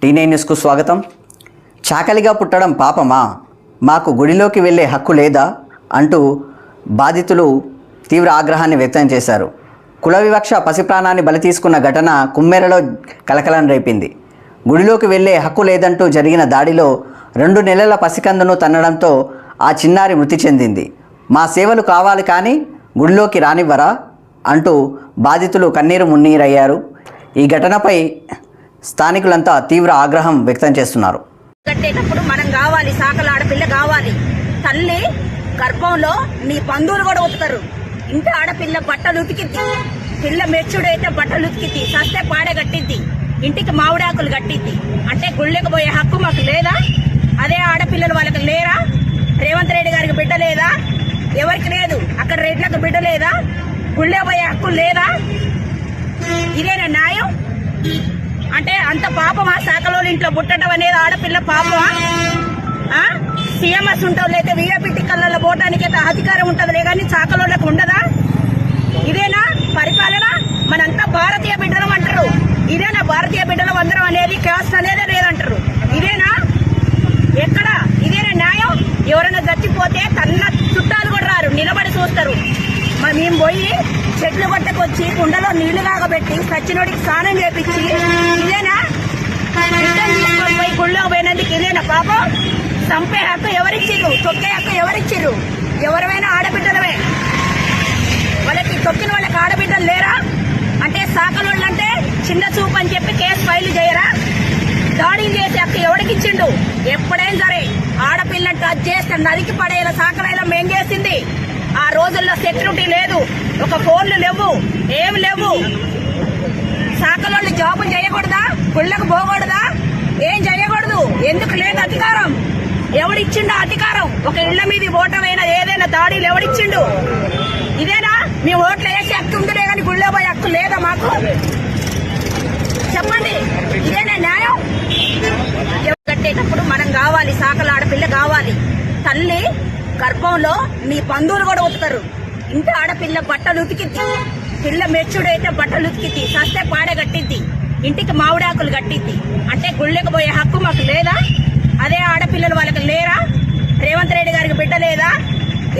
T9 న్యూస్కు స్వాగతం. చాకలిగా పుట్టడం పాపమా, మాకు గుడిలోకి వెళ్ళే హక్కు లేదా అంటూ బాధితులు తీవ్ర ఆగ్రహాన్ని వ్యక్తం చేశారు. కుల వివక్ష పసిప్రాణాన్ని బలి తీసుకున్న ఘటన కుమ్మెరలో కలకలం రేపింది. గుడిలోకి వెళ్ళే హక్కు లేదంటూ జరిగిన దాడిలో 2 నెలల పసికందును తన్నడంతో ఆ చిన్నారి మృతి చెందింది. మా సేవలు కావాలి కానీ గుడిలోకి రానివ్వరా అంటూ బాధితులు కన్నీరు మున్నీరయ్యారు. ఈ ఘటనపై స్థానికులంతా తీవ్ర ఆగ్రహం వ్యక్తం చేస్తున్నారు. కట్టేటప్పుడు మనం కావాలి, సాకల ఆడపిల్ల కావాలి. తల్లి గర్భంలో నీ బంధువులు కూడా ఉతుకరు. ఇంటి ఆడపిల్ల బట్టలు ఉతికిద్ది, పిల్ల మెచ్చుడైతే బట్టలు ఉతికిద్ది, సస్తే పాడే కట్టిద్ది, ఇంటికి మామిడాకులు కట్టిద్ది. అంటే గుళ్ళకి పోయే హక్కు మాకు లేదా? అదే ఆడపిల్లలు వాళ్ళకి లేరా? రేవంత్ రెడ్డి గారికి బిడ్డ లేదా? ఎవరికి లేదు. అక్కడ రెడ్లకు బిడ్డ లేదా? గుళ్ళే పోయే హక్కు లేదా? ఇదేనా న్యాయం? అంటే అంత పాపమా శాఖలోని ఇంట్లో పుట్టడం అనేది? ఆడపిల్ల పాపమా? సీఎంఎస్ ఉంటుంది అయితే వీఐపీ టిక్కలలో పోవడానికి అధికారం ఉంటుందిలే కానీ శాఖలోకి ఉండదా? ఇదేనా పరిపాలన? మనంతా భారతీయ బిడ్డలం అంటారు. ఇదేనా భారతీయ బిడ్డలం అందరం అనేది? క్యాస్ట్ అనేది లేదంటారు. ఇదేనా? ఎక్కడ? ఇదేనా న్యాయం? ఎవరైనా చచ్చిపోతే తన్న చుట్టాలు కూడా రారు, నిలబడి చూస్తారు. మేము పోయి చెట్లు పట్టుకొచ్చి కుండలో నీళ్లు కాగబెట్టి సచ్చినోడికి స్నానం చేపించి ఇదేనా? రిటర్న్ తీసుకొని పోయి గుళ్ళో పోయినందుకు ఇదేనా పాపం? చంపే హక్కు ఎవరిచ్చిర్రు? తొక్కే హక్కు ఎవరిచ్చిర్రు? ఎవరైనా ఆడబిడ్డలవే. వాళ్ళకి తొక్కిన వాళ్ళకి ఆడబిడ్డలు లేరా? అంటే సాకలోళ్ళు అంటే చిన్న చూపు అని చెప్పి కేసు ఫైల్ చేయరా? దాడులు చేసే హక్కు ఎవరికిచ్చిండు? ఎప్పుడైనా సరే ఆడపిల్లని టచ్ చేస్తే నరికి పడేలా సాకలైనా మేం చేసింది. ఆ రోజుల్లో సెక్యూరిటీ లేదు, ఒక ఫోన్లు లేవు, ఏమి లేవు. శాఖలోళ్ళు జాబులు చేయకూడదా? గుళ్ళకు పోకూడదా? ఏం చేయకూడదు. ఎందుకు లేదు అధికారం? ఎవడిచ్చిండు అధికారం? ఒక ఇళ్ల మీద ఓటమైనా ఏదైనా దాడులు ఎవడిచ్చిండు? ఇదేనా? మేము ఓట్లు వేసే హక్కు ఉందిలే కానీ గుళ్ళో పోయే హక్కు లేదా మాకు? చెప్పండి, ఇదేనా న్యాయం? కట్టేటప్పుడు మనం కావాలి, శాఖల ఆడపిల్ల కావాలి. తల్లి గర్భంలో నీ బంధువులు కూడా ఉతుకరు. ఇంటి ఆడపిల్ల బట్టలు ఉతికిద్ది, పిల్ల మెచ్చుడైతే బట్టలు ఉతికిద్ది, సస్తే పాడే కట్టిద్ది, ఇంటికి మామిడాకులు కట్టిద్ది. అంటే గుళ్ళకి పోయే హక్కు మాకు లేదా? అదే ఆడపిల్లలు వాళ్ళకి లేరా? రేవంత్ రెడ్డి గారికి బిడ్డ లేదా?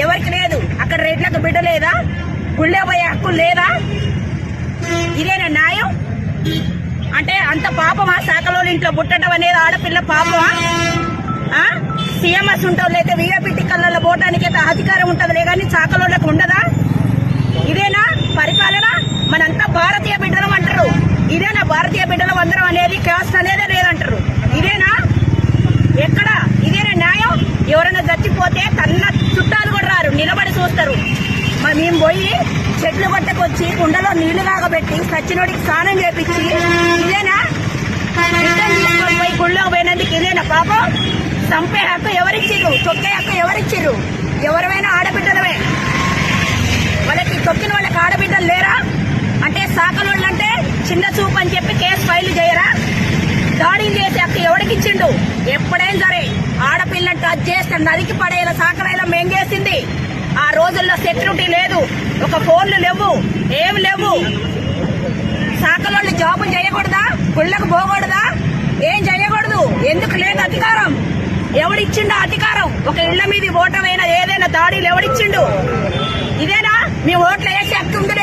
ఎవరికి లేదు. అక్కడ రెడ్లకు బిడ్డ లేదా? గుళ్ళే పోయే హక్కు లేదా? ఇదేనా న్యాయం? అంటే అంత పాపమా శాఖలోని ఇంట్లో పుట్టడం అనేది? ఆడపిల్ల పాపమా? సీఎంఎస్ ఉంటుంది అయితే వీఐపీ టిక్కలలో పోవడానికి అధికారం ఉంటుందిలే కానీ శాఖలోకి ఉండదా? ఇదేనా పరిపాలన? మనంతా భారతీయ బిడ్డలం అంటారు. ఇదేనా భారతీయ బిడ్డలం అందరం అనేది? క్యాస్ట్ అనేది లేదంటారు. ఇదేనా? ఎక్కడ? ఇదేనా న్యాయం? ఎవరైనా చచ్చిపోతే తన్న చుట్టాలు కూడా రారు, నిలబడి చూస్తారు. మేము పోయి చెట్లు పట్టుకొచ్చి కుండలో నీళ్లు కాగబెట్టి సచ్చినోడికి స్నానం చేపించి ఇదేనా? రిటర్న్ తీసుకొని పోయి గుళ్ళో పోయినందుకు ఇదేనా పాపం? చంపే హక్కు ఎవరిచ్చిర్రు? తొక్కే హక్కు ఎవరిచ్చిర్రు? ఎవరైనా ఆడబిడ్డలవే. వాళ్ళకి తొక్కిన వాళ్ళకి ఆడబిడ్డలు లేరా? అంటే సాకలోళ్ళు అంటే చిన్న చూపు అని చెప్పి కేసు ఫైల్ చేయరా? దాడులు చేసే హక్కు ఎవరికిచ్చిండు? ఎప్పుడైనా సరే ఆడపిల్లని టచ్ చేస్తే నరికి పడేలా సాకలైనా మేం చేసింది. ఆ రోజుల్లో సెక్యూరిటీ లేదు, ఒక ఫోన్లు లేవు, ఏమి లేవు. సాకలోళ్ళు జాబులు చేయకూడదా? గుళ్ళకు పోకూడదా? ఏం చేయకూడదు. ఎందుకు లేదు అధికారం? ఎవడిచ్చిండు అధికారం? ఒక ఇళ్ల మీద ఓటమైనా ఏదైనా దాడులు ఎవడిచ్చిండు? ఇదేనా? మేము ఓట్లు వేసే హక్కు ఉంది